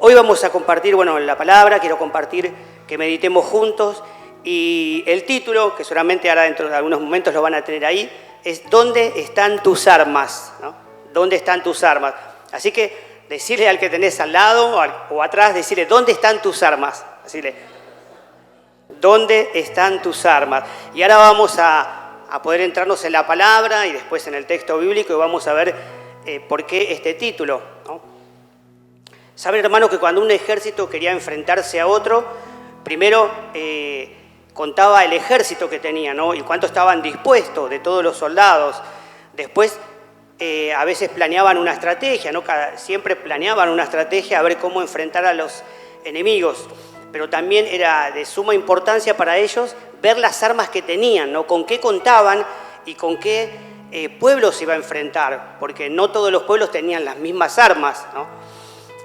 Hoy vamos a compartir, la palabra, quiero compartir que meditemos juntos y el título, que seguramente ahora dentro de algunos momentos lo van a tener ahí, es ¿dónde están tus armas? ¿No? ¿Dónde están tus armas? Así que decirle al que tenés al lado o atrás, decirle ¿dónde están tus armas? Decirle ¿dónde están tus armas? Y ahora vamos a poder entrarnos en la palabra y después en el texto bíblico y vamos a ver por qué este título, ¿no? Saben, hermanos, que cuando un ejército quería enfrentarse a otro, primero contaba el ejército que tenía, ¿no? Y cuánto estaban dispuestos de todos los soldados. Después, a veces planeaban una estrategia, ¿no? Siempre planeaban una estrategia a ver cómo enfrentar a los enemigos. Pero también era de suma importancia para ellos ver las armas que tenían, ¿no? Con qué contaban y con qué pueblo se iba a enfrentar, porque no todos los pueblos tenían las mismas armas, ¿no?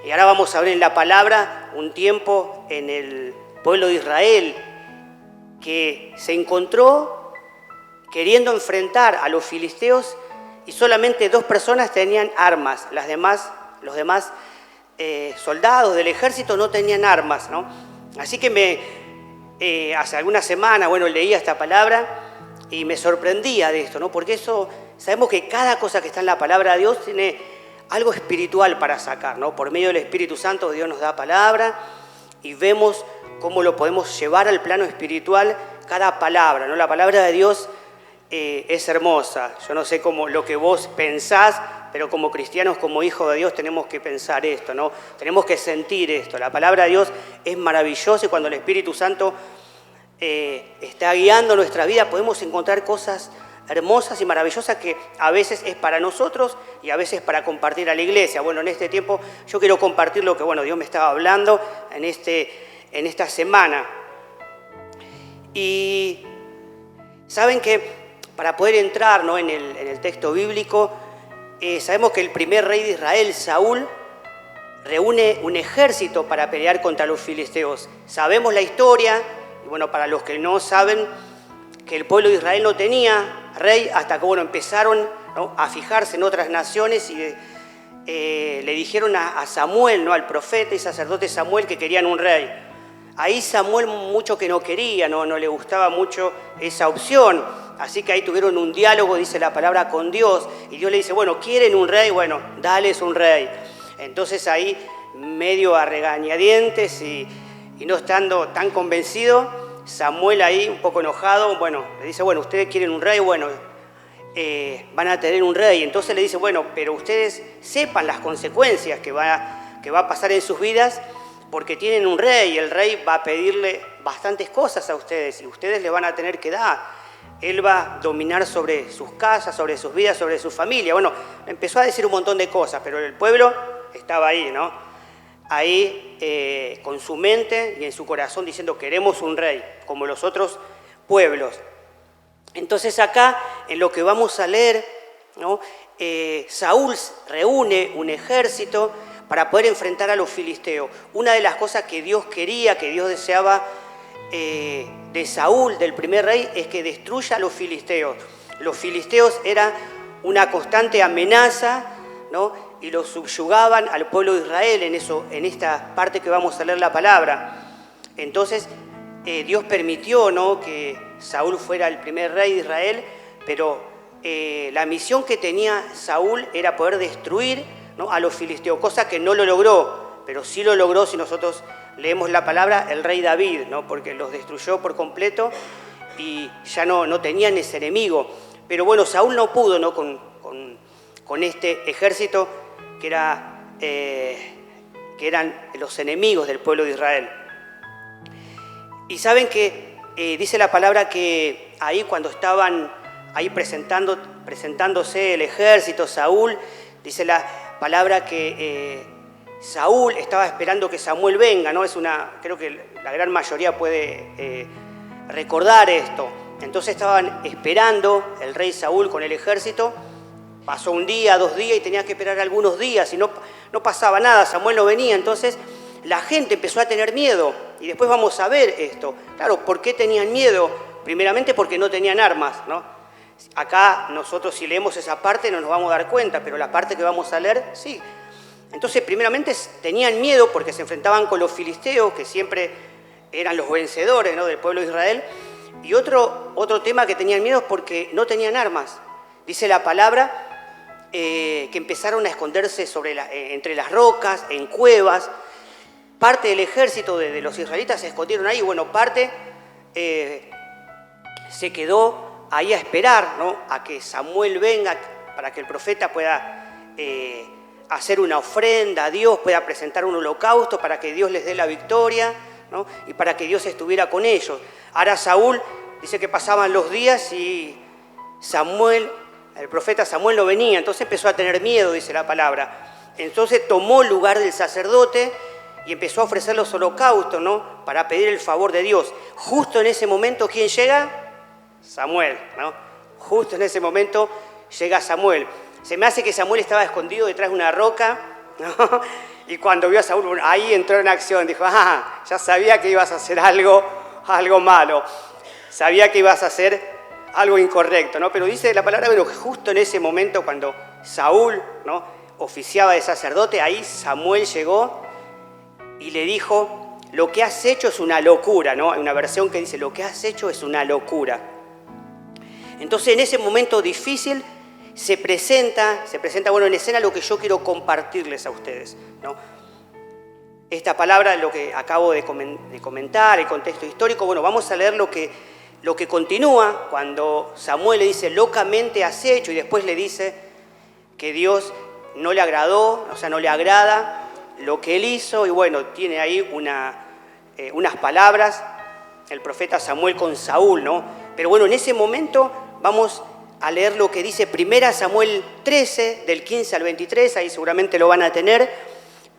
Y ahora vamos a ver en la palabra un tiempo en el pueblo de Israel que se encontró queriendo enfrentar a los filisteos y solamente 2 personas tenían armas. Los demás soldados del ejército no tenían armas, ¿no? Así que hace algunas semanas, leía esta palabra y me sorprendía de esto, ¿no? Porque sabemos que cada cosa que está en la palabra de Dios tiene algo espiritual para sacar, ¿no? Por medio del Espíritu Santo Dios nos da palabra y vemos cómo lo podemos llevar al plano espiritual cada palabra, ¿no? La palabra de Dios es hermosa. Yo no sé cómo lo que vos pensás, pero como cristianos, como hijos de Dios, tenemos que pensar esto, ¿no? Tenemos que sentir esto. La palabra de Dios es maravillosa y cuando el Espíritu Santo está guiando nuestra vida podemos encontrar cosas hermosas y maravillosas que a veces es para nosotros y a veces para compartir a la iglesia. En este tiempo yo quiero compartir lo que Dios me estaba hablando en esta semana. Y saben que para poder entrar, ¿no? en el texto bíblico, sabemos que el primer rey de Israel, Saúl, reúne un ejército para pelear contra los filisteos. Sabemos la historia, y para los que no saben, que el pueblo de Israel no tenía rey hasta que empezaron, ¿no? a fijarse en otras naciones y le dijeron a Samuel, ¿no? al profeta y sacerdote Samuel, que querían un rey. Ahí Samuel mucho que no quería, no le gustaba mucho esa opción, así que ahí tuvieron un diálogo, dice la palabra, con Dios, y Dios le dice, ¿quieren un rey? Dales un rey. Entonces ahí, medio a regañadientes y no estando tan convencido, Samuel ahí, un poco enojado, le dice, ustedes quieren un rey, van a tener un rey. Entonces le dice, pero ustedes sepan las consecuencias que va a pasar en sus vidas porque tienen un rey y el rey va a pedirle bastantes cosas a ustedes y ustedes le van a tener que dar. Él va a dominar sobre sus casas, sobre sus vidas, sobre su familia. Empezó a decir un montón de cosas, pero el pueblo estaba ahí, ¿no? Ahí con su mente y en su corazón diciendo queremos un rey, como los otros pueblos. Entonces acá, en lo que vamos a leer, ¿no? Saúl reúne un ejército para poder enfrentar a los filisteos. Una de las cosas que Dios quería, que Dios deseaba de Saúl, del primer rey, es que destruya a los filisteos. Los filisteos eran una constante amenaza, ¿no? Y los subyugaban al pueblo de Israel en esta parte que vamos a leer la palabra. Entonces Dios permitió, ¿no? que Saúl fuera el primer rey de Israel, pero la misión que tenía Saúl era poder destruir, ¿no? a los filisteos, cosa que no lo logró, pero sí lo logró, si nosotros leemos la palabra, el rey David, ¿no? porque los destruyó por completo y ya no tenían ese enemigo. Pero Saúl no pudo, ¿no? con este ejército que eran los enemigos del pueblo de Israel. Y saben que dice la palabra que ahí cuando estaban ahí presentándose el ejército, Saúl, dice la palabra que Saúl estaba esperando que Samuel venga, ¿no? Creo que la gran mayoría puede recordar esto. Entonces estaban esperando el rey Saúl con el ejército. Pasó un día, 2 días y tenía que esperar algunos días y no pasaba nada, Samuel no venía. Entonces la gente empezó a tener miedo y después vamos a ver esto. Claro, ¿por qué tenían miedo? Primeramente porque no tenían armas, ¿no? Acá nosotros si leemos esa parte no nos vamos a dar cuenta, pero la parte que vamos a leer, sí. Entonces, primeramente tenían miedo porque se enfrentaban con los filisteos, que siempre eran los vencedores, ¿no?, del pueblo de Israel. Y otro tema que tenían miedo es porque no tenían armas. Dice la palabra que empezaron a esconderse entre las rocas, en cuevas. Parte del ejército de los israelitas se escondieron ahí. Bueno, parte se quedó ahí a esperar, ¿no?, a que Samuel venga para que el profeta pueda hacer una ofrenda a Dios, pueda presentar un holocausto para que Dios les dé la victoria, ¿no?, y para que Dios estuviera con ellos. Ahora Saúl dice que pasaban los días y el profeta Samuel no venía, entonces empezó a tener miedo, dice la palabra. Entonces tomó el lugar del sacerdote y empezó a ofrecer los holocaustos, ¿no?, para pedir el favor de Dios. Justo en ese momento, ¿quién llega? Samuel, ¿no? Justo en ese momento llega Samuel. Se me hace que Samuel estaba escondido detrás de una roca, ¿no? Y cuando vio a Saúl, bueno, ahí entró en acción. Dijo, ya sabía que ibas a hacer algo malo. Sabía que ibas a hacer algo incorrecto, ¿no? Pero dice la palabra, bueno, que justo en ese momento cuando Saúl, ¿no?, oficiaba de sacerdote, ahí Samuel llegó y le dijo, lo que has hecho es una locura, ¿no? Hay una versión que dice, lo que has hecho es una locura. Entonces, en ese momento difícil, se presenta, bueno, en escena lo que yo quiero compartirles a ustedes, ¿no? Esta palabra, lo que acabo de comentar, el contexto histórico, bueno, vamos a leer lo que continúa cuando Samuel le dice, locamente has hecho, y después le dice que Dios no le agradó, o sea, no le agrada lo que él hizo, y bueno, tiene ahí unas palabras, el profeta Samuel con Saúl, ¿no? Pero bueno, en ese momento vamos a leer lo que dice 1 Samuel 13, del 15 al 23, ahí seguramente lo van a tener.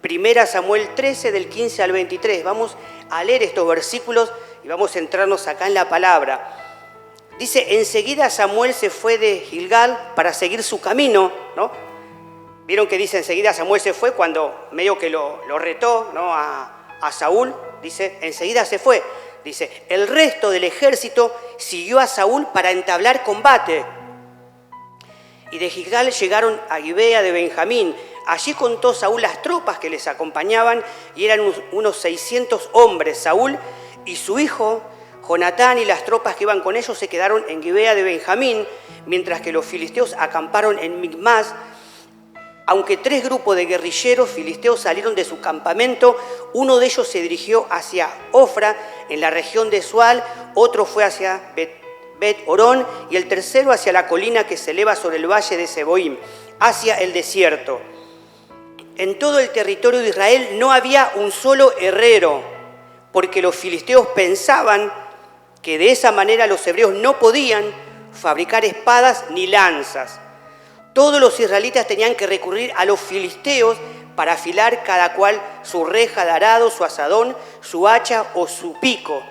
1 Samuel 13, del 15 al 23. Vamos a leer estos versículos y vamos a centrarnos acá en la palabra. Dice, enseguida Samuel se fue de Gilgal para seguir su camino, ¿no? Vieron que dice enseguida Samuel se fue cuando medio que lo retó, ¿no?, a Saúl. Dice, enseguida se fue. Dice, el resto del ejército siguió a Saúl para entablar combate. Y de Gilgal llegaron a Gibea de Benjamín. Allí contó Saúl las tropas que les acompañaban y eran unos 600 hombres. Saúl y su hijo Jonatán y las tropas que iban con ellos se quedaron en Gibea de Benjamín, mientras que los filisteos acamparon en Micmas. Aunque 3 grupos de guerrilleros filisteos salieron de su campamento, uno de ellos se dirigió hacia Ofra, en la región de Sual, otro fue hacia Bet-Orón y el tercero hacia la colina que se eleva sobre el valle de Seboim, hacia el desierto. En todo el territorio de Israel no había un solo herrero, porque los filisteos pensaban que de esa manera los hebreos no podían fabricar espadas ni lanzas. Todos los israelitas tenían que recurrir a los filisteos para afilar cada cual su reja de arado, su azadón, su hacha o su pico.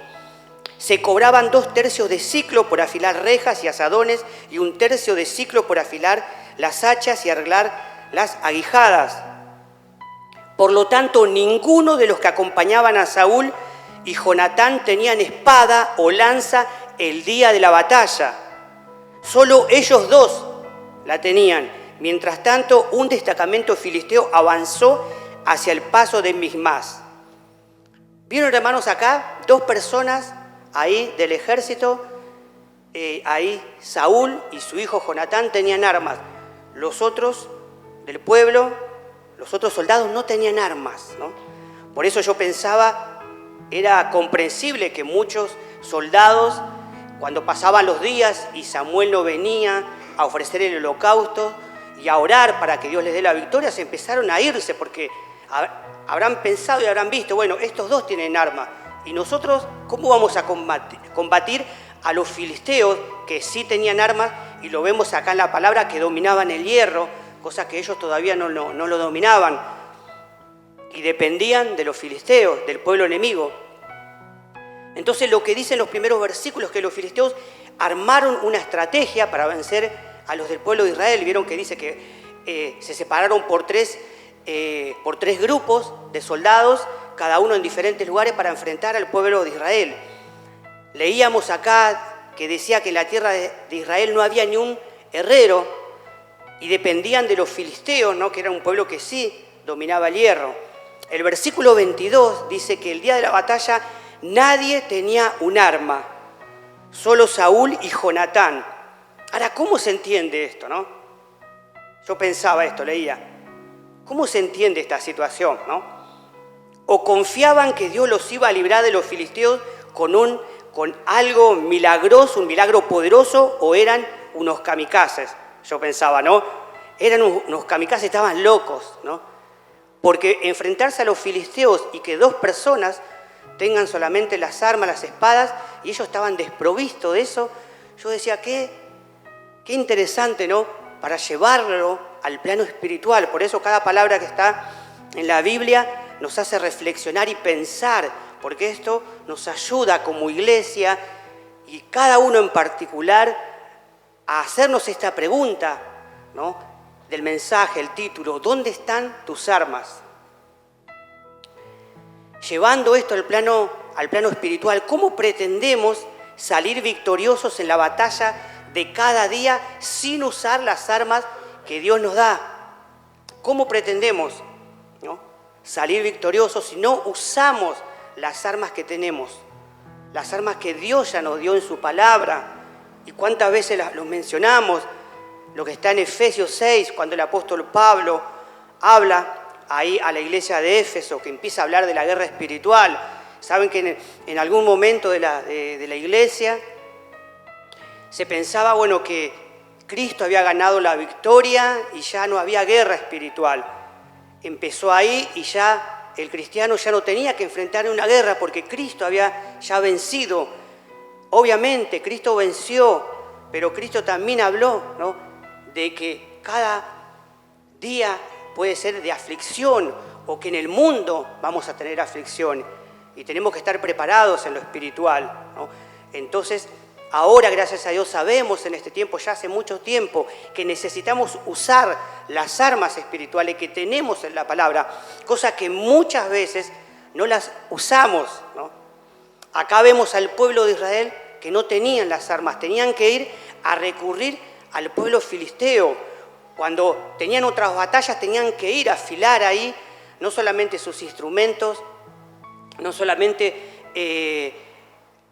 Se cobraban 2 tercios de siclo por afilar rejas y azadones y 1 tercio de siclo por afilar las hachas y arreglar las aguijadas. Por lo tanto, ninguno de los que acompañaban a Saúl y Jonatán tenían espada o lanza el día de la batalla. Solo ellos 2 la tenían. Mientras tanto, un destacamento filisteo avanzó hacia el paso de Micmas. ¿Vieron, hermanos, acá 2 personas ahí del ejército? Ahí Saúl y su hijo Jonatán tenían armas. Los otros del pueblo, los otros soldados no tenían armas, ¿no? Por eso yo pensaba, era comprensible que muchos soldados, cuando pasaban los días y Samuel no venía a ofrecer el holocausto y a orar para que Dios les dé la victoria, se empezaron a irse porque habrán pensado y habrán visto, bueno, estos 2 tienen armas y nosotros, ¿cómo vamos a combatir a los filisteos que sí tenían armas? Y lo vemos acá en la palabra, que dominaban el hierro, cosa que ellos todavía no lo dominaban y dependían de los filisteos, del pueblo enemigo. Entonces lo que dicen los primeros versículos es que los filisteos armaron una estrategia para vencer a los del pueblo de Israel. Vieron que dice que se separaron por tres grupos de soldados, cada uno en diferentes lugares, para enfrentar al pueblo de Israel. Leíamos acá que decía que en la tierra de Israel no había ni un herrero y dependían de los filisteos, ¿no?, que era un pueblo que sí dominaba el hierro. El versículo 22 dice que el día de la batalla nadie tenía un arma, solo Saúl y Jonatán. Ahora, ¿cómo se entiende esto, no? Yo pensaba esto, leía. ¿Cómo se entiende esta situación, no? O confiaban que Dios los iba a librar de los filisteos con algo milagroso, un milagro poderoso, o eran unos kamikazes. Yo pensaba, ¿no? Eran unos kamikazes, estaban locos, ¿no? Porque enfrentarse a los filisteos y que dos personas tengan solamente las armas, las espadas, y ellos estaban desprovistos de eso, yo decía, qué interesante, ¿no? Para llevarlo al plano espiritual. Por eso cada palabra que está en la Biblia nos hace reflexionar y pensar, porque esto nos ayuda como iglesia y cada uno en particular a hacernos esta pregunta, ¿no? Del mensaje, el título, ¿dónde están tus armas? Llevando esto al plano espiritual, ¿cómo pretendemos salir victoriosos en la batalla de cada día sin usar las armas que Dios nos da? ¿Cómo pretendemos, ¿no? salir victoriosos si no usamos las armas que tenemos? Las armas que Dios ya nos dio en su palabra. ¿Y cuántas veces los mencionamos? Lo que está en Efesios 6, cuando el apóstol Pablo habla ahí a la iglesia de Éfeso, que empieza a hablar de la guerra espiritual. Saben que en algún momento de la iglesia se pensaba, bueno, que Cristo había ganado la victoria y ya no había guerra espiritual. Empezó ahí y ya el cristiano ya no tenía que enfrentar una guerra porque Cristo había ya vencido. Obviamente Cristo venció, pero Cristo también habló, ¿no?, de que cada día puede ser de aflicción o que en el mundo vamos a tener aflicción y tenemos que estar preparados en lo espiritual, ¿no? Entonces, ahora, gracias a Dios, sabemos en este tiempo, ya hace mucho tiempo, que necesitamos usar las armas espirituales que tenemos en la palabra, cosa que muchas veces no las usamos, ¿no? Acá vemos al pueblo de Israel que no tenían las armas, tenían que ir a recurrir al pueblo filisteo. Cuando tenían otras batallas tenían que ir a afilar ahí no solamente sus instrumentos, no solamente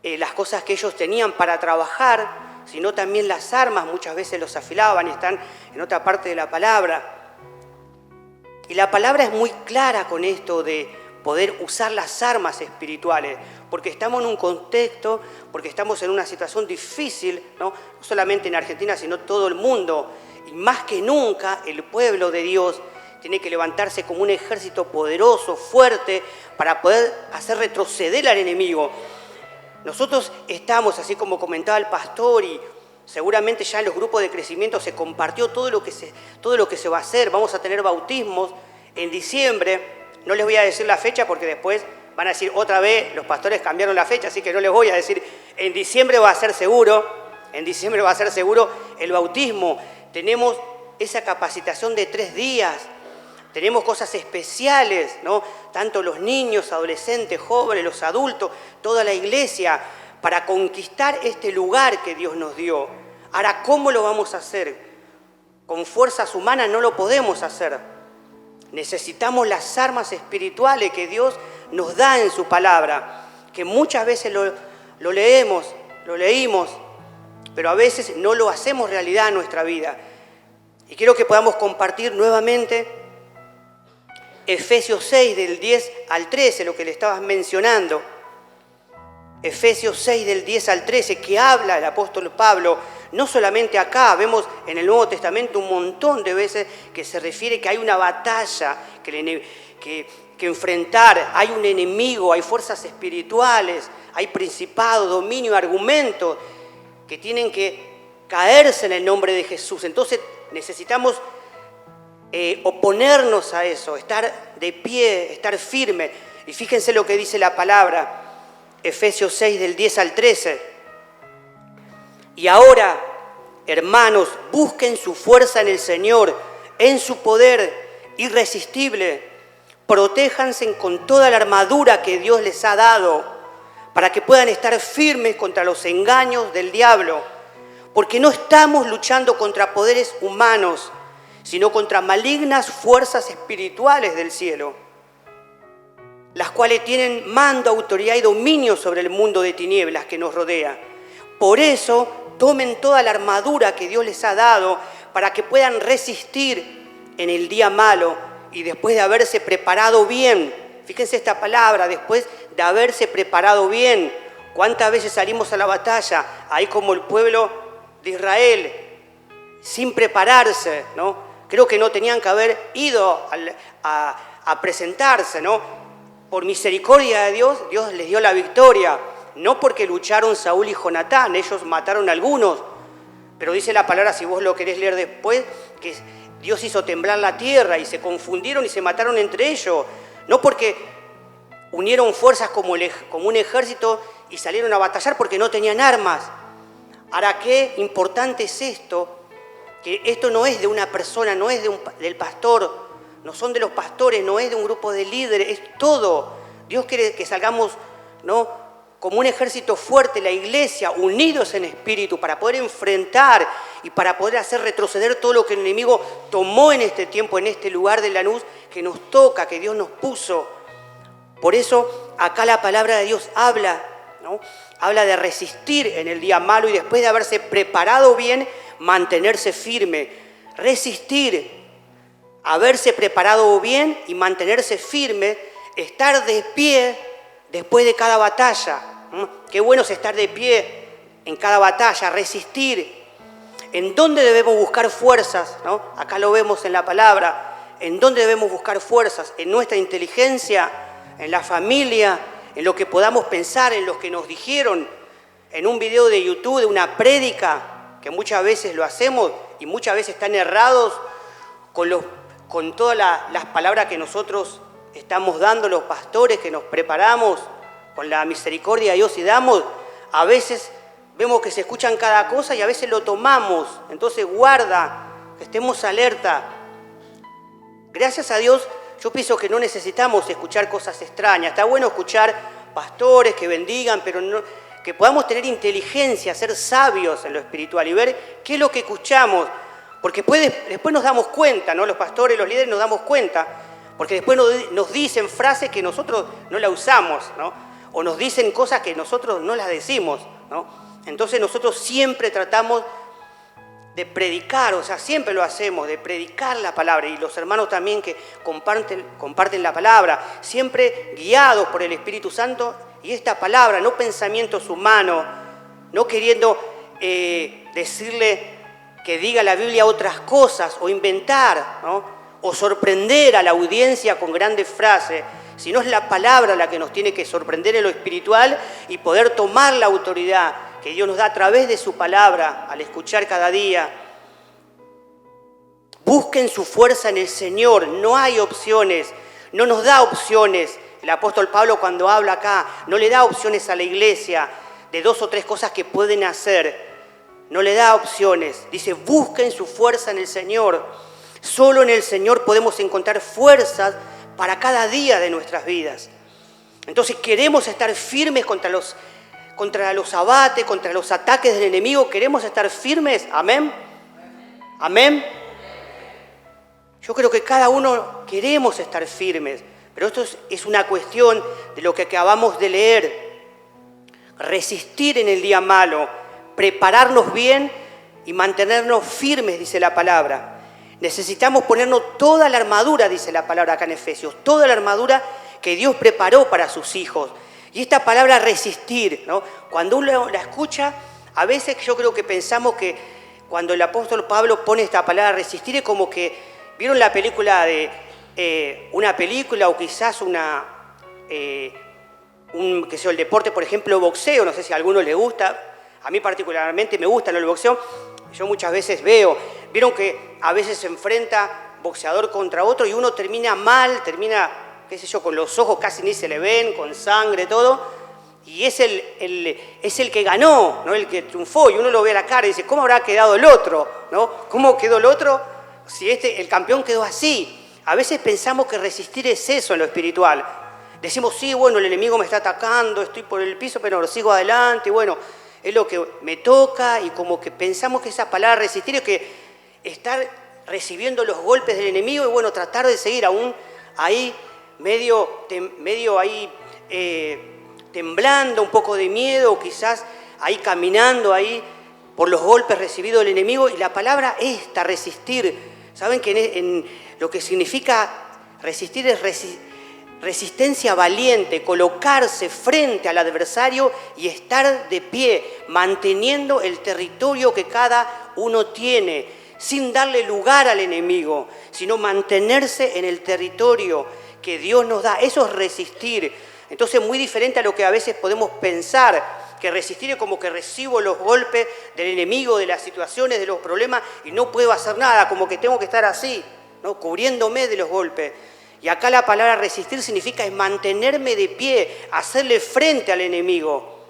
las cosas que ellos tenían para trabajar, sino también las armas. Muchas veces los afilaban y están en otra parte de la palabra. Y la palabra es muy clara con esto de poder usar las armas espirituales, porque estamos en un contexto, porque estamos en una situación difícil, ¿no? No solamente en Argentina, sino todo el mundo. Y más que nunca, el pueblo de Dios tiene que levantarse como un ejército poderoso, fuerte, para poder hacer retroceder al enemigo. Nosotros estamos, así como comentaba el pastor, y seguramente ya en los grupos de crecimiento se compartió todo lo que se va a hacer. Vamos a tener bautismos en diciembre. No les voy a decir la fecha porque después van a decir otra vez, los pastores cambiaron la fecha, así que no les voy a decir. En diciembre va a ser seguro el bautismo. Tenemos esa capacitación de 3 días. Tenemos cosas especiales, ¿no? Tanto los niños, adolescentes, jóvenes, los adultos, toda la iglesia, para conquistar este lugar que Dios nos dio. Ahora, ¿cómo lo vamos a hacer? Con fuerzas humanas no lo podemos hacer. Necesitamos las armas espirituales que Dios nos da en su palabra, que muchas veces lo leímos, pero a veces no lo hacemos realidad en nuestra vida. Y quiero que podamos compartir nuevamente Efesios 6, del 10 al 13, lo que le estabas mencionando. Efesios 6, del 10 al 13, que habla el apóstol Pablo, no solamente acá, vemos en el Nuevo Testamento un montón de veces que se refiere que hay una batalla que enfrentar, hay un enemigo, hay fuerzas espirituales, hay principado, dominio, argumentos que tienen que caerse en el nombre de Jesús. Entonces necesitamos oponernos a eso, estar de pie, estar firme. Y fíjense lo que dice la palabra, Efesios 6, del 10 al 13. Y ahora, hermanos, busquen su fuerza en el Señor, en su poder irresistible. Protéjanse con toda la armadura que Dios les ha dado, para que puedan estar firmes contra los engaños del diablo. Porque no estamos luchando contra poderes humanos, sino contra malignas fuerzas espirituales del cielo, las cuales tienen mando, autoridad y dominio sobre el mundo de tinieblas que nos rodea. Por eso, tomen toda la armadura que Dios les ha dado para que puedan resistir en el día malo y después de haberse preparado bien. Fíjense esta palabra, después de haberse preparado bien. ¿Cuántas veces salimos a la batalla? Ahí como el pueblo de Israel, sin prepararse, ¿no? Creo que no tenían que haber ido a presentarse, ¿no? Por misericordia de Dios, Dios les dio la victoria. No porque lucharon Saúl y Jonatán, ellos mataron a algunos. Pero dice la palabra, si vos lo querés leer después, que Dios hizo temblar la tierra y se confundieron y se mataron entre ellos. No porque unieron fuerzas como un ejército y salieron a batallar porque no tenían armas. Ahora, qué importante es esto, que esto no es de una persona, no es del pastor, no son de los pastores, no es de un grupo de líderes, es todo. Dios quiere que salgamos, ¿no?, como un ejército fuerte, la iglesia, unidos en espíritu, para poder enfrentar y para poder hacer retroceder todo lo que el enemigo tomó en este tiempo, en este lugar de Lanús, que nos toca, que Dios nos puso. Por eso, acá la palabra de Dios habla, ¿no? Habla de resistir en el día malo y después de haberse preparado bien, mantenerse firme. Resistir, haberse preparado bien y mantenerse firme, estar de pie después de cada batalla. Qué bueno es estar de pie en cada batalla, resistir. ¿En dónde debemos buscar fuerzas? ¿No? Acá lo vemos en la palabra. ¿En dónde debemos buscar fuerzas? En nuestra inteligencia, en la familia, en lo que podamos pensar, en lo que nos dijeron, en un video de YouTube, de una prédica, que muchas veces lo hacemos y muchas veces están errados con todas las palabras que nosotros estamos dando los pastores, que nos preparamos con la misericordia de Dios y damos. A veces vemos que se escuchan cada cosa y a veces lo tomamos. Entonces guarda, que estemos alerta. Gracias a Dios, yo pienso que no necesitamos escuchar cosas extrañas. Está bueno escuchar pastores que bendigan, pero no, que podamos tener inteligencia, ser sabios en lo espiritual y ver qué es lo que escuchamos. Porque después nos damos cuenta, ¿no? Los pastores, los líderes nos damos cuenta. Porque después nos dicen frases que nosotros no las usamos, ¿no? O nos dicen cosas que nosotros no las decimos, ¿no? Entonces nosotros siempre tratamos de predicar, o sea, siempre lo hacemos, de predicar la palabra. Y los hermanos también que comparten la palabra, siempre guiados por el Espíritu Santo. Y esta palabra, no pensamientos humanos, no queriendo decirle que diga la Biblia otras cosas o inventar, ¿no?, o sorprender a la audiencia con grandes frases, sino es la palabra la que nos tiene que sorprender en lo espiritual y poder tomar la autoridad que Dios nos da a través de su palabra al escuchar cada día. Busquen su fuerza en el Señor, no hay opciones, no nos da opciones. El apóstol Pablo cuando habla acá no le da opciones a la iglesia de 2 o 3 cosas que pueden hacer, no le da opciones, dice busquen su fuerza en el Señor. Solo en el Señor podemos encontrar fuerzas para cada día de nuestras vidas. Entonces queremos estar firmes contra los abates, contra los ataques del enemigo. ¿Queremos estar firmes? ¿Amén? ¿Amén? Yo creo que cada uno queremos estar firmes, pero esto es una cuestión de lo que acabamos de leer. Resistir en el día malo, prepararnos bien y mantenernos firmes, dice la palabra. Necesitamos ponernos toda la armadura, dice la palabra acá en Efesios, toda la armadura que Dios preparó para sus hijos. Y esta palabra resistir, ¿no? Cuando uno la escucha, a veces yo creo que pensamos que cuando el apóstol Pablo pone esta palabra resistir es como que, ¿vieron la película una película o quizás el deporte, por ejemplo, boxeo? No sé si a alguno le gusta, a mí particularmente me gusta, ¿no?, el boxeo. Yo muchas veces vieron que a veces se enfrenta boxeador contra otro y uno termina mal, qué sé yo, con los ojos casi ni se le ven, con sangre, todo, y es el que ganó, ¿no?, el que triunfó, y uno lo ve a la cara y dice, ¿cómo habrá quedado el otro? ¿No? ¿Cómo quedó el otro si el campeón quedó así? A veces pensamos que resistir es eso en lo espiritual. Decimos, sí, bueno, el enemigo me está atacando, estoy por el piso, pero sigo adelante, bueno, es lo que me toca, y como que pensamos que esa palabra resistir es que estar recibiendo los golpes del enemigo y bueno, tratar de seguir aún ahí medio ahí temblando, un poco de miedo, quizás ahí caminando ahí por los golpes recibidos del enemigo. Y la palabra esta, resistir, ¿saben que en lo que significa resistir es resistencia valiente, colocarse frente al adversario y estar de pie, manteniendo el territorio que cada uno tiene, sin darle lugar al enemigo, sino mantenerse en el territorio que Dios nos da? Eso es resistir. Entonces, muy diferente a lo que a veces podemos pensar, que resistir es como que recibo los golpes del enemigo, de las situaciones, de los problemas y no puedo hacer nada, como que tengo que estar así, ¿no? Cubriéndome de los golpes. Y acá la palabra resistir significa es mantenerme de pie, hacerle frente al enemigo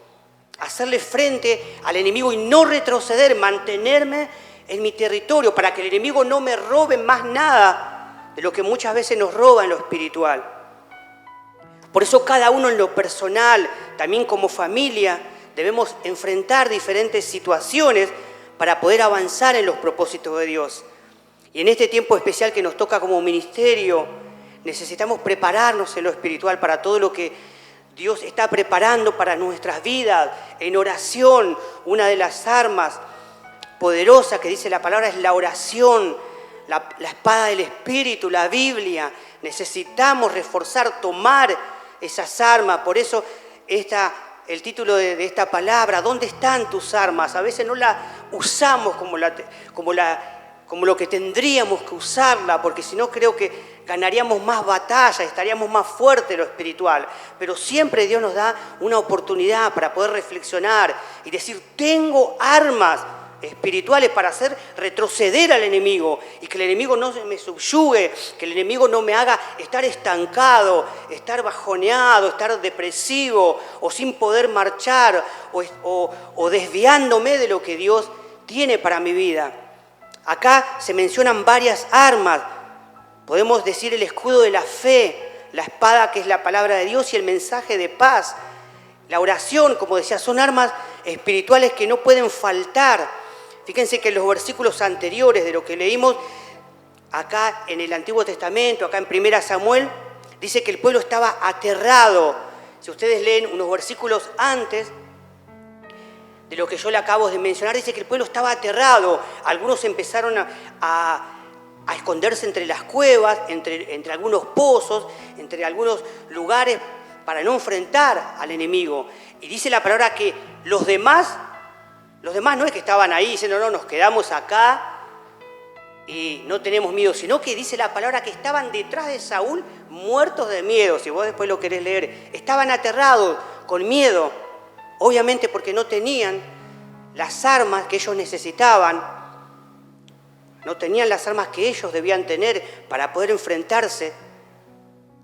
y no retroceder, mantenerme en mi territorio para que el enemigo no me robe más nada de lo que muchas veces nos roba en lo espiritual. Por eso cada uno en lo personal, también como familia, debemos enfrentar diferentes situaciones para poder avanzar en los propósitos de Dios. Y en este tiempo especial que nos toca como ministerio, necesitamos prepararnos en lo espiritual para todo lo que Dios está preparando para nuestras vidas. En oración, una de las armas poderosas que dice la palabra es la oración, la espada del Espíritu, la Biblia. Necesitamos reforzar, tomar esas armas. Por eso el título de esta palabra, ¿dónde están tus armas? A veces no la usamos como lo que tendríamos que usarla, porque si no creo que ganaríamos más batallas, estaríamos más fuertes en lo espiritual. Pero siempre Dios nos da una oportunidad para poder reflexionar y decir, tengo armas espirituales para hacer retroceder al enemigo y que el enemigo no me subyugue, que el enemigo no me haga estar estancado, estar bajoneado, estar depresivo o sin poder marchar o desviándome de lo que Dios tiene para mi vida. Acá se mencionan varias armas. Podemos decir el escudo de la fe, la espada que es la palabra de Dios y el mensaje de paz. La oración, como decía, son armas espirituales que no pueden faltar. Fíjense que en los versículos anteriores de lo que leímos, acá en el Antiguo Testamento, acá en 1 Samuel, dice que el pueblo estaba aterrado. Si ustedes leen unos versículos antes de lo que yo le acabo de mencionar, dice que el pueblo estaba aterrado. Algunos empezaron a esconderse entre las cuevas, entre algunos pozos, entre algunos lugares para no enfrentar al enemigo. Y dice la palabra que los demás no es que estaban ahí diciendo, no, nos quedamos acá y no tenemos miedo, sino que dice la palabra que estaban detrás de Saúl muertos de miedo. Si vos después lo querés leer, estaban aterrados, con miedo, obviamente porque no tenían las armas que ellos necesitaban, no tenían las armas que ellos debían tener para poder enfrentarse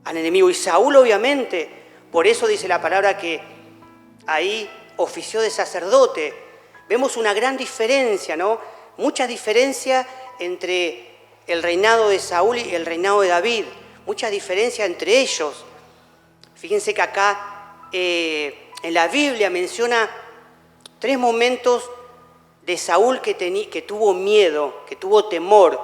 al enemigo. Y Saúl, obviamente, por eso dice la palabra que ahí ofició de sacerdote. Vemos una gran diferencia, ¿no? Mucha diferencia entre el reinado de Saúl y el reinado de David. Mucha diferencia entre ellos. Fíjense que acá en la Biblia menciona 3 momentos de Saúl que tuvo miedo, que tuvo temor.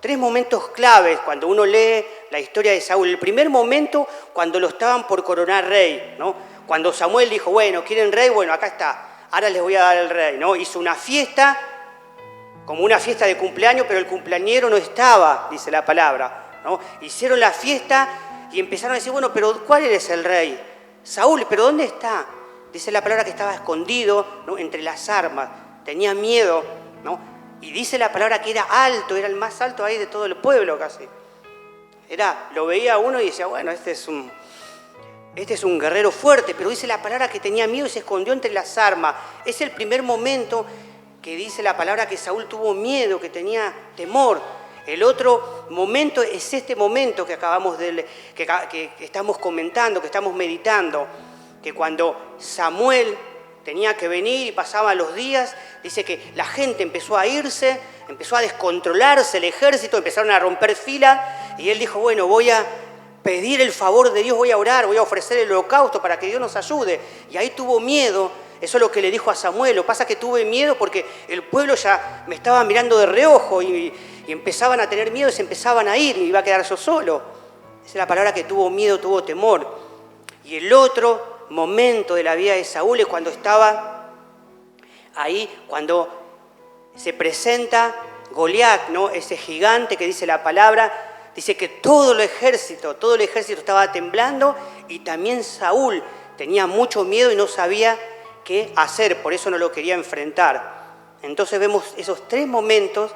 3 momentos claves cuando uno lee la historia de Saúl. El primer momento, cuando lo estaban por coronar rey, ¿no? Cuando Samuel dijo, bueno, ¿quieren rey? Bueno, acá está. Ahora les voy a dar el rey, ¿no? Hizo una fiesta, como una fiesta de cumpleaños, pero el cumpleañero no estaba, dice la palabra, ¿no? Hicieron la fiesta y empezaron a decir, bueno, pero ¿cuál es el rey? Saúl, ¿pero dónde está? Dice la palabra que estaba escondido, ¿no? Entre las armas, tenía miedo, ¿no? Y dice la palabra que era alto, era el más alto ahí de todo el pueblo casi. Lo veía uno y decía, bueno, este es un guerrero fuerte, pero dice la palabra que tenía miedo y se escondió entre las armas. Es el primer momento que dice la palabra que Saúl tuvo miedo, que tenía temor. El otro momento es este momento que que estamos comentando, que estamos meditando, que cuando Samuel tenía que venir y pasaban los días, dice que la gente empezó a irse, empezó a descontrolarse el ejército, empezaron a romper filas y él dijo, bueno, voy a pedir el favor de Dios, voy a orar, voy a ofrecer el holocausto para que Dios nos ayude. Y ahí tuvo miedo, eso es lo que le dijo a Samuel. Lo que pasa es que tuve miedo porque el pueblo ya me estaba mirando de reojo y y empezaban a tener miedo y se empezaban a ir, y iba a quedar yo solo. Esa es la palabra que tuvo miedo, tuvo temor. Y el otro momento de la vida de Saúl es cuando estaba ahí, cuando se presenta Goliat, ¿no? Ese gigante que dice la palabra, dice que todo el ejército estaba temblando y también Saúl tenía mucho miedo y no sabía qué hacer, por eso no lo quería enfrentar. Entonces vemos esos tres momentos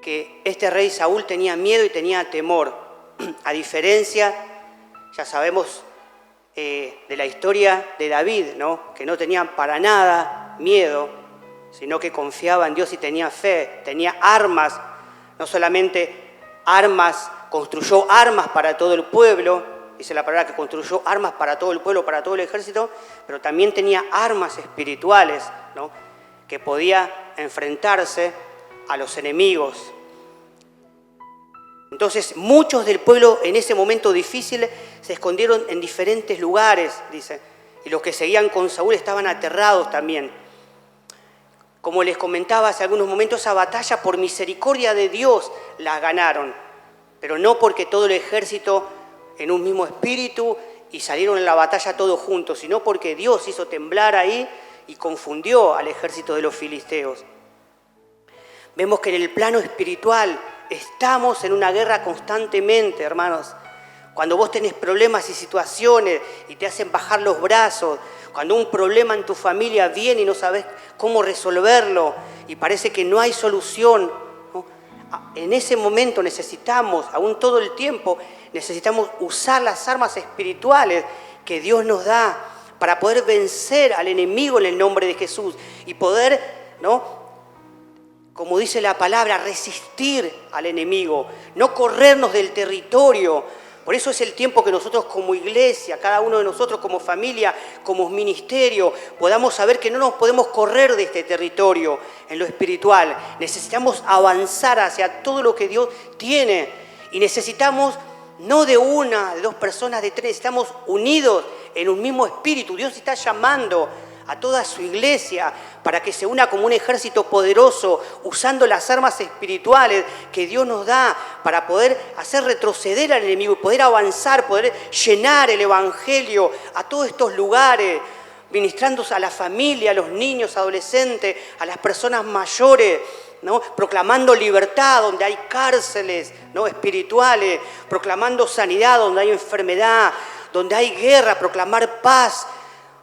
que este rey Saúl tenía miedo y tenía temor. A diferencia, ya sabemos de la historia de David, ¿no? Que no tenía para nada miedo, sino que confiaba en Dios y tenía fe, tenía armas, no solamente armas, construyó armas para todo el pueblo, dice la palabra que construyó armas para todo el pueblo, para todo el ejército, pero también tenía armas espirituales, ¿no? Que podía enfrentarse a los enemigos. Entonces muchos del pueblo en ese momento difícil se escondieron en diferentes lugares, dice, y los que seguían con Saúl estaban aterrados también. Como les comentaba hace algunos momentos, esa batalla por misericordia de Dios la ganaron, pero no porque todo el ejército en un mismo espíritu y salieron en la batalla todos juntos, sino porque Dios hizo temblar ahí y confundió al ejército de los filisteos. Vemos que en el plano espiritual estamos en una guerra constantemente, hermanos. Cuando vos tenés problemas y situaciones y te hacen bajar los brazos, cuando un problema en tu familia viene y no sabes cómo resolverlo y parece que no hay solución, ¿no? En ese momento necesitamos, aún todo el tiempo, necesitamos usar las armas espirituales que Dios nos da para poder vencer al enemigo en el nombre de Jesús y poder, ¿no?, como dice la palabra, resistir al enemigo, no corrernos del territorio. Por eso es el tiempo que nosotros como iglesia, cada uno de nosotros como familia, como ministerio, podamos saber que no nos podemos correr de este territorio en lo espiritual. Necesitamos avanzar hacia todo lo que Dios tiene y necesitamos no de una, de dos personas, de tres, estamos unidos en un mismo espíritu. Dios está llamando a toda su iglesia para que se una como un ejército poderoso, usando las armas espirituales que Dios nos da para poder hacer retroceder al enemigo y poder avanzar, poder llenar el evangelio a todos estos lugares, ministrando a la familia, a los niños, adolescentes, a las personas mayores, ¿no? Proclamando libertad donde hay cárceles, ¿no?, espirituales, proclamando sanidad donde hay enfermedad, donde hay guerra, proclamar paz.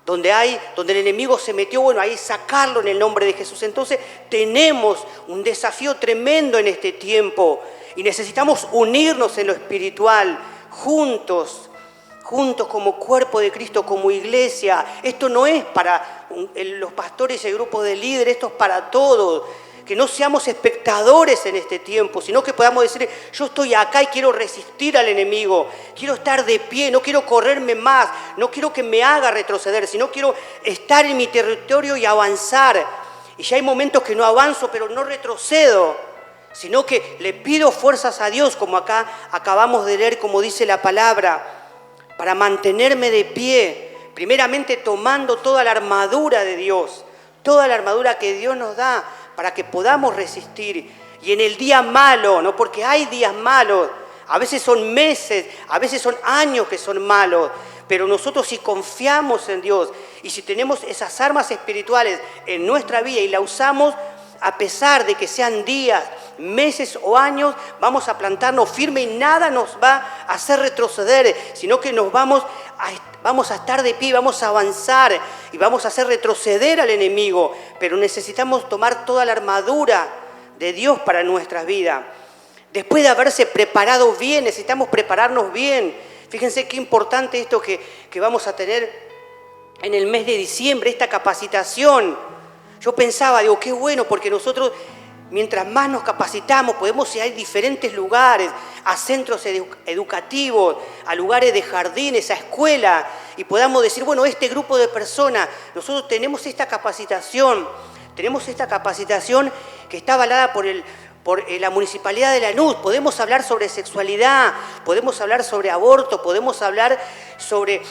Donde el enemigo se metió, bueno, ahí sacarlo en el nombre de Jesús. Entonces tenemos un desafío tremendo en este tiempo y necesitamos unirnos en lo espiritual, juntos como cuerpo de Cristo, como iglesia. Esto no es para los pastores y el grupo de líderes, esto es para todos. Que no seamos espectadores en este tiempo, sino que podamos decir, yo estoy acá y quiero resistir al enemigo, quiero estar de pie, no quiero correrme más, no quiero que me haga retroceder, sino quiero estar en mi territorio y avanzar. Y ya hay momentos que no avanzo, pero no retrocedo, sino que le pido fuerzas a Dios, como acá acabamos de leer, como dice la palabra, para mantenerme de pie, primeramente tomando toda la armadura de Dios, toda la armadura que Dios nos da, para que podamos resistir. Y en el día malo, ¿no?, porque hay días malos, a veces son meses, a veces son años que son malos, pero nosotros si confiamos en Dios y si tenemos esas armas espirituales en nuestra vida y la usamos, a pesar de que sean días, meses o años, vamos a plantarnos firme y nada nos va a hacer retroceder, sino que nos vamos a estar de pie, vamos a avanzar y vamos a hacer retroceder al enemigo. Pero necesitamos tomar toda la armadura de Dios para nuestras vidas. Después de haberse preparado bien, necesitamos prepararnos bien. Fíjense qué importante esto que vamos a tener en el mes de diciembre, esta capacitación. Yo pensaba, digo, qué bueno, porque nosotros, mientras más nos capacitamos, podemos ir a diferentes lugares, a centros educativos, a lugares de jardines, a escuelas, y podamos decir, bueno, este grupo de personas, nosotros tenemos esta capacitación que está avalada por la Municipalidad de Lanús. Podemos hablar sobre sexualidad, podemos hablar sobre aborto, podemos hablar sobre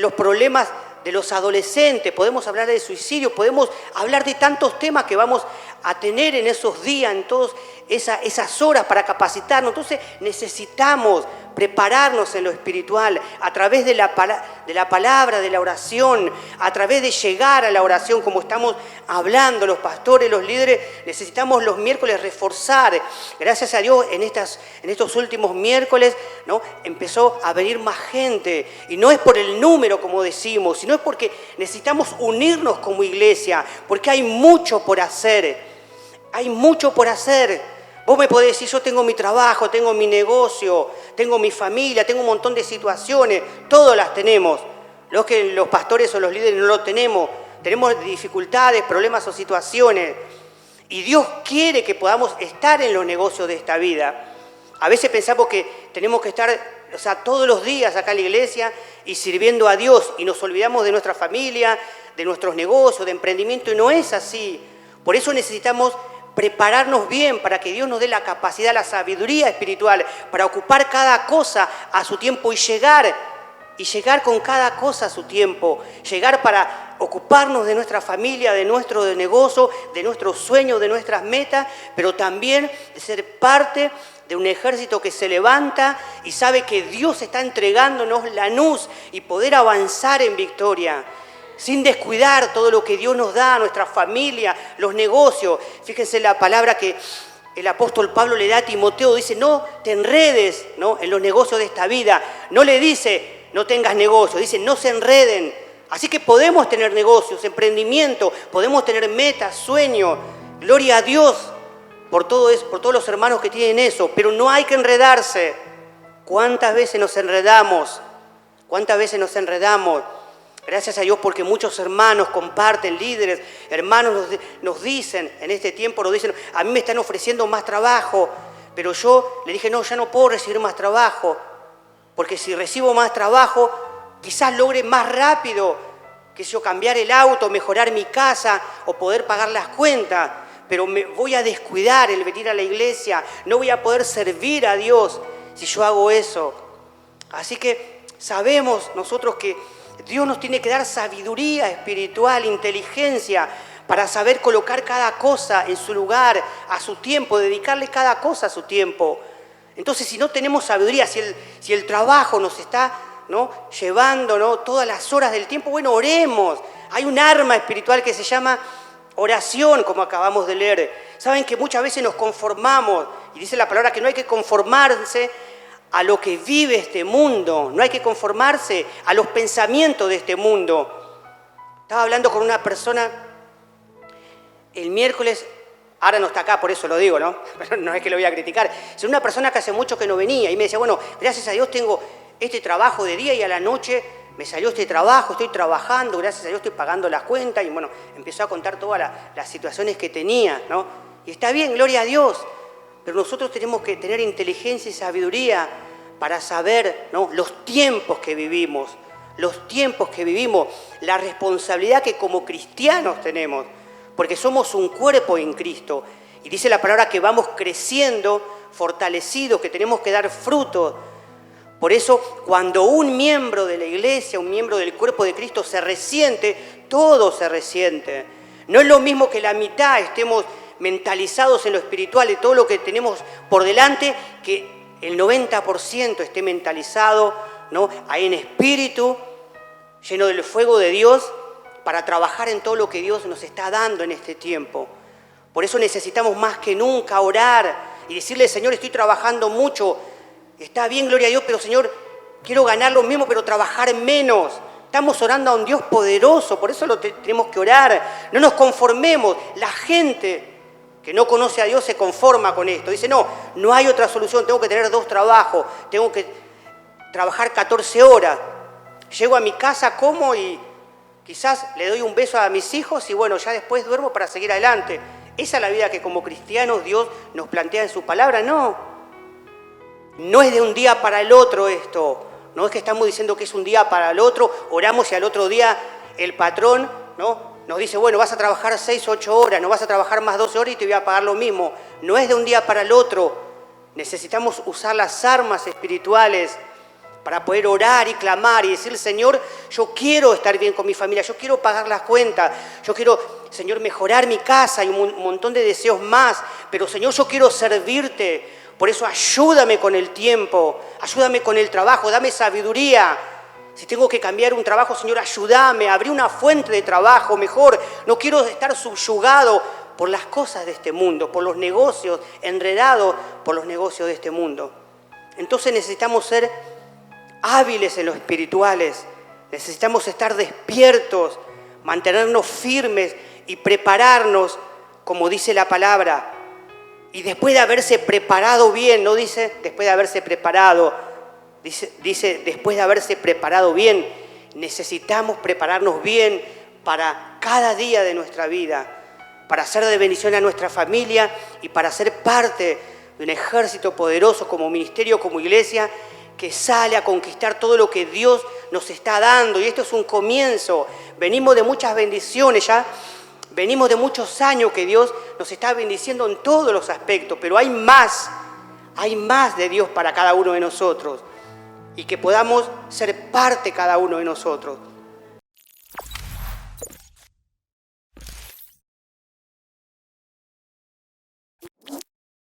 los problemas de los adolescentes, podemos hablar de suicidio, podemos hablar de tantos temas que vamos a tener en esos días, en todas esas horas para capacitarnos. Entonces necesitamos prepararnos en lo espiritual a través de la palabra, de la oración, a través de llegar a la oración, como estamos hablando los pastores, los líderes. Necesitamos los miércoles reforzar. Gracias a Dios en estos últimos miércoles, ¿no?, empezó a venir más gente, y no es por el número como decimos, sino es porque necesitamos unirnos como iglesia, porque hay mucho por hacer. Hay mucho por hacer. Vos me podés decir, yo tengo mi trabajo, tengo mi negocio, tengo mi familia, tengo un montón de situaciones, todas las tenemos. Los pastores o los líderes no lo tenemos. Tenemos dificultades, problemas o situaciones. Y Dios quiere que podamos estar en los negocios de esta vida. A veces pensamos que tenemos que estar, todos los días acá en la iglesia y sirviendo a Dios, y nos olvidamos de nuestra familia, de nuestros negocios, de emprendimiento, y no es así. Por eso necesitamos prepararnos bien para que Dios nos dé la capacidad, la sabiduría espiritual para ocupar cada cosa a su tiempo y llegar con cada cosa a su tiempo, llegar para ocuparnos de nuestra familia, de nuestro negocio, de nuestros sueños, de nuestras metas, pero también de ser parte de un ejército que se levanta y sabe que Dios está entregándonos la luz y poder avanzar en victoria, sin descuidar todo lo que Dios nos da, a nuestra familia, los negocios. Fíjense la palabra que el apóstol Pablo le da a Timoteo, dice, no te enredes, ¿no?, en los negocios de esta vida. No le dice, no tengas negocios, dice, no se enreden. Así que podemos tener negocios, emprendimiento, podemos tener metas, sueños. Gloria a Dios por todo eso, por todos los hermanos que tienen eso, pero no hay que enredarse. ¿Cuántas veces nos enredamos? ¿Cuántas veces nos enredamos? Gracias a Dios porque muchos hermanos comparten, líderes, hermanos nos dicen, en este tiempo nos dicen, a mí me están ofreciendo más trabajo, pero yo le dije, no, ya no puedo recibir más trabajo, porque si recibo más trabajo, quizás logre más rápido, que yo cambiar el auto, mejorar mi casa o poder pagar las cuentas, pero me voy a descuidar el venir a la iglesia, no voy a poder servir a Dios si yo hago eso. Así que sabemos nosotros que Dios nos tiene que dar sabiduría espiritual, inteligencia, para saber colocar cada cosa en su lugar, a su tiempo, dedicarle cada cosa a su tiempo. Entonces, si no tenemos sabiduría, si el trabajo nos está, ¿no?, llevando, ¿no?, todas las horas del tiempo, bueno, oremos. Hay un arma espiritual que se llama oración, como acabamos de leer. Saben que muchas veces nos conformamos, y dice la palabra que no hay que conformarse a lo que vive este mundo, no hay que conformarse a los pensamientos de este mundo. Estaba hablando con una persona el miércoles, ahora no está acá, por eso lo digo, ¿no? No es que lo voy a criticar, es una persona que hace mucho que no venía y me decía, bueno, gracias a Dios tengo este trabajo de día y a la noche me salió este trabajo, estoy trabajando, gracias a Dios estoy pagando las cuentas, y bueno, empezó a contar todas las situaciones que tenía, ¿no? Y está bien, gloria a Dios. Pero nosotros tenemos que tener inteligencia y sabiduría para saber, ¿no?, los tiempos que vivimos, la responsabilidad que como cristianos tenemos, porque somos un cuerpo en Cristo. Y dice la palabra que vamos creciendo, fortalecidos, que tenemos que dar fruto. Por eso, cuando un miembro de la iglesia, un miembro del cuerpo de Cristo se resiente, todo se resiente. No es lo mismo que la mitad estemos mentalizados en lo espiritual de todo lo que tenemos por delante, que el 90% esté mentalizado, ¿no?, ahí en espíritu, lleno del fuego de Dios, para trabajar en todo lo que Dios nos está dando en este tiempo. Por eso necesitamos más que nunca orar y decirle, Señor, estoy trabajando mucho, está bien, gloria a Dios, pero Señor, quiero ganar lo mismo, pero trabajar menos. Estamos orando a un Dios poderoso, por eso tenemos que orar. No nos conformemos. La gente que no conoce a Dios se conforma con esto. Dice, no hay otra solución, tengo que tener 2 trabajos, tengo que trabajar 14 horas. Llego a mi casa, como y quizás le doy un beso a mis hijos y bueno, ya después duermo para seguir adelante. ¿Esa es la vida que como cristianos Dios nos plantea en su palabra? No es de un día para el otro esto. No es que estamos diciendo que es un día para el otro, oramos y al otro día el patrón, ¿no?, nos dice, bueno, vas a trabajar 6 o 8 horas, no vas a trabajar más 12 horas y te voy a pagar lo mismo. No es de un día para el otro. Necesitamos usar las armas espirituales para poder orar y clamar y decir, Señor, yo quiero estar bien con mi familia, yo quiero pagar las cuentas, yo quiero Señor, mejorar mi casa y un montón de deseos más. Pero, Señor, yo quiero servirte. Por eso ayúdame con el tiempo, ayúdame con el trabajo, dame sabiduría. Si tengo que cambiar un trabajo, Señor, ayúdame, abrí una fuente de trabajo mejor. No quiero estar subyugado por las cosas de este mundo, por los negocios, enredado por los negocios de este mundo. Entonces necesitamos ser hábiles en lo espirituales, necesitamos estar despiertos, mantenernos firmes y prepararnos, como dice la palabra. Y después de haberse preparado bien, no dice después de haberse preparado, dice después de haberse preparado bien, necesitamos prepararnos bien para cada día de nuestra vida, para ser de bendición a nuestra familia y para ser parte de un ejército poderoso como ministerio, como iglesia, que sale a conquistar todo lo que Dios nos está dando. Y esto es un comienzo. Venimos de muchas bendiciones ya, venimos de muchos años que Dios nos está bendiciendo en todos los aspectos, pero hay más de Dios para cada uno de nosotros y que podamos ser parte cada uno de nosotros.